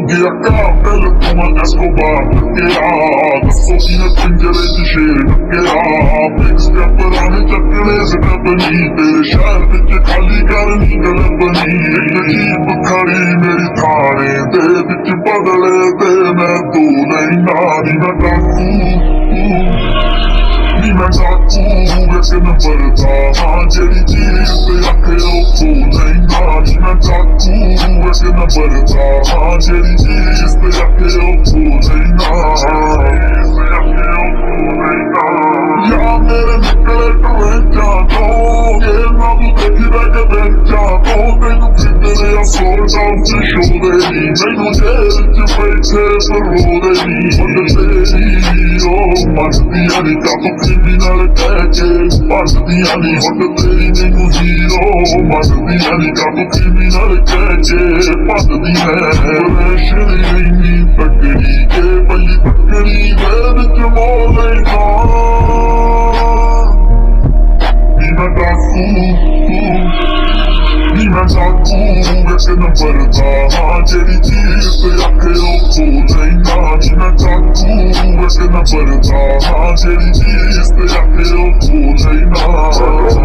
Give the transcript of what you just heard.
ਗਿਆ ਕਾਬਲ ਤੂੰ ਐਸਕੋਬਾਰ ਟੱਕਿਆ ਦੱਸੋ ਕਿਨੇ ਪਿੰਜਰੇ ਚ ਸ਼ੇਰ ਟੱਕਿਆ ਬਿਗ ਸਟੈਪਰਾਂ ਨੇ ਚੱਕਣੇ ਸਟੈਪ ਨੀ ਤੇਰੇ ਸ਼ਹਿਰ ਵਿੱਚ ਖਾਲੀ ਕਰਨੀ ਗਲਬਨੀ ਇੱਕ ਜੀਪ ਖੜੀ ਮੇਰੀ ਥਾਣੇ ਦੇ ਵਿੱਚ ਬਦਲੇ ਤੇ ਮੈਂ ਤੂੰ ਨਹੀਂ ਨਾਰੀ ਨਾ ਡਾਕੂ ਨੀ ਮੈਂ ਡਾਕੂ ਵੈਸੇ ਨੰਬਰ ਦਾ ਜਿਹੜੀ ਚੀਜ਼ ਤੇ ਆਖਿਓ ਤੂੰ ਨਹੀਂ ਨਾਰੀ ਨਾ ਡਾਕੂ ਵੈਸੇ ਨੰਬਰ ਦਾ ਜਿਹੜੀ ਚੀਜ਼ ਤੇ ਆਖਿਓ ਤੂੰ ਨਹੀਂ ਨਾਰੀ ਯਾ ਮੇਰੇ ਨਿਕਲੇ ਟਰੈਂਚਾਂ ਤੋਂ ਇਹ ਨਾ ਤੂੰ ਦੇਖਦਾ ਕਿ ਬੈਂਚਾਂ ਤੋਂ ਤੈਨੂੰ ਫਿੱਟਦੇ ਆ ਸੋਲ ਡਾਊਨ ਚ ਸ਼ੋਦੇ ਨੀ ਮੈਨੂੰ ਜੇਲ੍ਹ ਚ ਬੈਠੇ ਸਰੋਦੇ ਨੀ ਤੇਰੀ ਉਹ ਮਸਤੀਆਂ ਨੀ ਕਾਤੋਂ ਕ੍ਰਿਮੀਨਲ ਕਹਿ ਕੇ ਭੱਜਦੀਆਂ ਨੀ ਤੇਰੀ ਮੈਨੂੰ ਹੀਰੋ ਮਸਤੀਆਂ ਨੀ ਕਾਤੋਂ ਕ੍ਰਿਮੀਨਲ ਕਹਿ ਕੇ ਭੱਜਦੀਆਂ ਰੇਸ਼ਨੀ ਇੰਨੀ ਤਕੜੀ ਕੇ ਪਈ ਤਕੜੀ ਦੇ ਵਿੱਚ ਮੋਲੇ ਮੈਂ ਡਾਕੂ ਨੀ ਮੈਂ ਡਾਕੂ ਵੈਸੇ ਨੰਬਰ ਦਾ ਜਿਹੜੀ ਚੀਜ਼ ਤੇ ਆਖਿਓ ਤੂੰ ਨਹੀਂ ਨਾਰੀ ਮੈਂ ਡਾਕੂ ਵੈਸੇ ਨੰਬਰ ਦਾ ਜਿਹੜੀ ਚੀਜ਼ ਤੇ ਆਖਿਓ ਤੂੰ ਨਹੀਂ ਨਾਰੀ